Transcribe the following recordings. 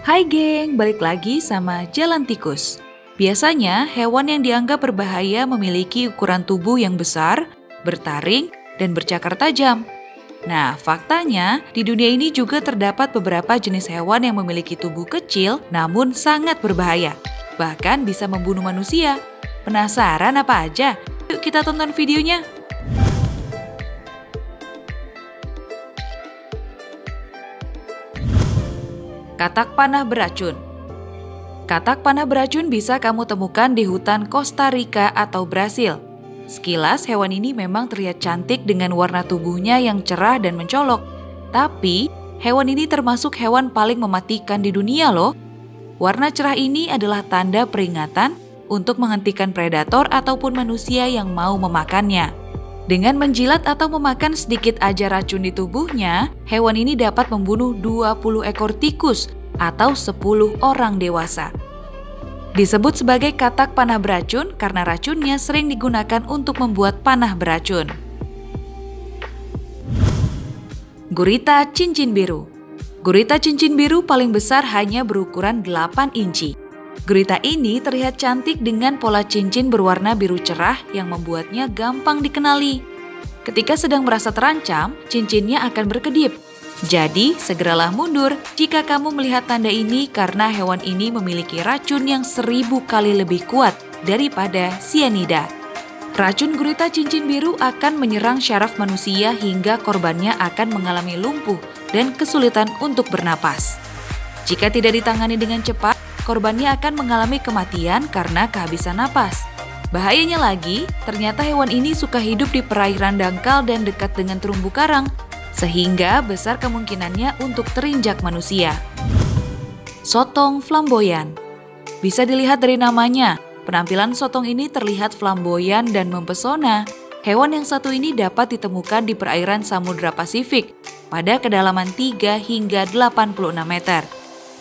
Hai geng, balik lagi sama Jalan Tikus. Biasanya hewan yang dianggap berbahaya memiliki ukuran tubuh yang besar, bertaring, dan bercakar tajam. Nah, faktanya di dunia ini juga terdapat beberapa jenis hewan yang memiliki tubuh kecil namun sangat berbahaya. Bahkan bisa membunuh manusia. Penasaran apa aja? Yuk kita tonton videonya. Katak panah beracun. Katak panah beracun bisa kamu temukan di hutan Costa Rica atau Brasil. Sekilas hewan ini memang terlihat cantik dengan warna tubuhnya yang cerah dan mencolok. Tapi, hewan ini termasuk hewan paling mematikan di dunia loh. Warna cerah ini adalah tanda peringatan untuk menghentikan predator ataupun manusia yang mau memakannya. Dengan menjilat atau memakan sedikit aja racun di tubuhnya, hewan ini dapat membunuh 20 ekor tikus atau 10 orang dewasa. Disebut sebagai katak panah beracun karena racunnya sering digunakan untuk membuat panah beracun. Gurita cincin biru. Gurita cincin biru paling besar hanya berukuran 8 inci. Gurita ini terlihat cantik dengan pola cincin berwarna biru cerah yang membuatnya gampang dikenali. Ketika sedang merasa terancam, cincinnya akan berkedip. Jadi, segeralah mundur jika kamu melihat tanda ini karena hewan ini memiliki racun yang 1000 kali lebih kuat daripada sianida. Racun gurita cincin biru akan menyerang syaraf manusia hingga korbannya akan mengalami lumpuh dan kesulitan untuk bernapas. Jika tidak ditangani dengan cepat, korbannya akan mengalami kematian karena kehabisan napas. Bahayanya lagi, ternyata hewan ini suka hidup di perairan dangkal dan dekat dengan terumbu karang, sehingga besar kemungkinannya untuk terinjak manusia. Sotong flamboyan. Bisa dilihat dari namanya, penampilan sotong ini terlihat flamboyan dan mempesona. Hewan yang satu ini dapat ditemukan di perairan Samudra Pasifik pada kedalaman 3 hingga 86 meter.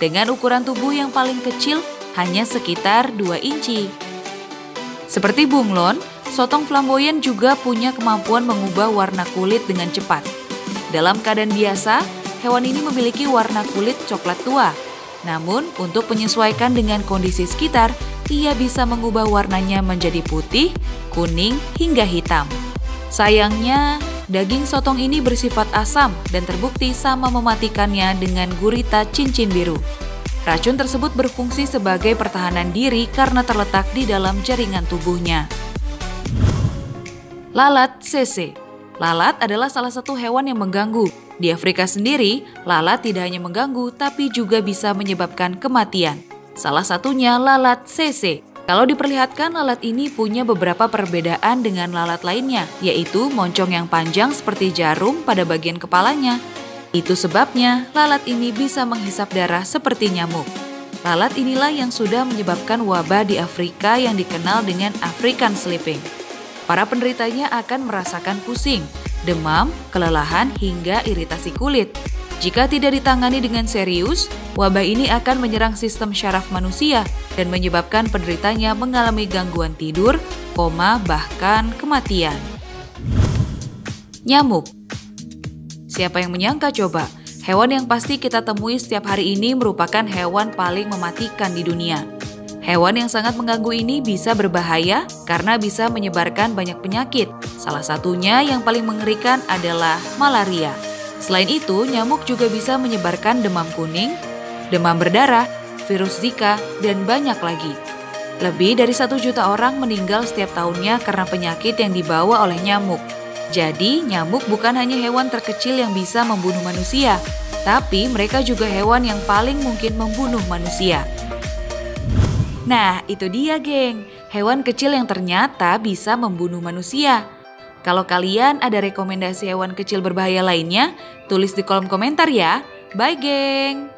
Dengan ukuran tubuh yang paling kecil hanya sekitar 2 inci. Seperti bunglon, sotong flamboyan juga punya kemampuan mengubah warna kulit dengan cepat. Dalam keadaan biasa, hewan ini memiliki warna kulit coklat tua. Namun, untuk menyesuaikan dengan kondisi sekitar, ia bisa mengubah warnanya menjadi putih, kuning, hingga hitam. Sayangnya, daging sotong ini bersifat asam dan terbukti sama mematikannya dengan gurita cincin biru. Racun tersebut berfungsi sebagai pertahanan diri karena terletak di dalam jaringan tubuhnya. Lalat CC. Lalat adalah salah satu hewan yang mengganggu. Di Afrika sendiri, lalat tidak hanya mengganggu tapi juga bisa menyebabkan kematian. Salah satunya lalat CC. Kalau diperlihatkan, lalat ini punya beberapa perbedaan dengan lalat lainnya, yaitu moncong yang panjang seperti jarum pada bagian kepalanya. Itu sebabnya lalat ini bisa menghisap darah seperti nyamuk. Lalat inilah yang sudah menyebabkan wabah di Afrika yang dikenal dengan African Sleeping. Para penderitanya akan merasakan pusing, demam, kelelahan, hingga iritasi kulit. Jika tidak ditangani dengan serius, wabah ini akan menyerang sistem syaraf manusia dan menyebabkan penderitanya mengalami gangguan tidur, koma, bahkan kematian. Nyamuk. Siapa yang menyangka coba? Hewan yang pasti kita temui setiap hari ini merupakan hewan paling mematikan di dunia. Hewan yang sangat mengganggu ini bisa berbahaya karena bisa menyebarkan banyak penyakit. Salah satunya yang paling mengerikan adalah malaria. Selain itu, nyamuk juga bisa menyebarkan demam kuning, demam berdarah, virus Zika, dan banyak lagi. Lebih dari 1 juta orang meninggal setiap tahunnya karena penyakit yang dibawa oleh nyamuk. Jadi, nyamuk bukan hanya hewan terkecil yang bisa membunuh manusia, tapi mereka juga hewan yang paling mungkin membunuh manusia. Nah, itu dia geng, hewan kecil yang ternyata bisa membunuh manusia. Kalau kalian ada rekomendasi hewan kecil berbahaya lainnya, tulis di kolom komentar ya. Bye geng!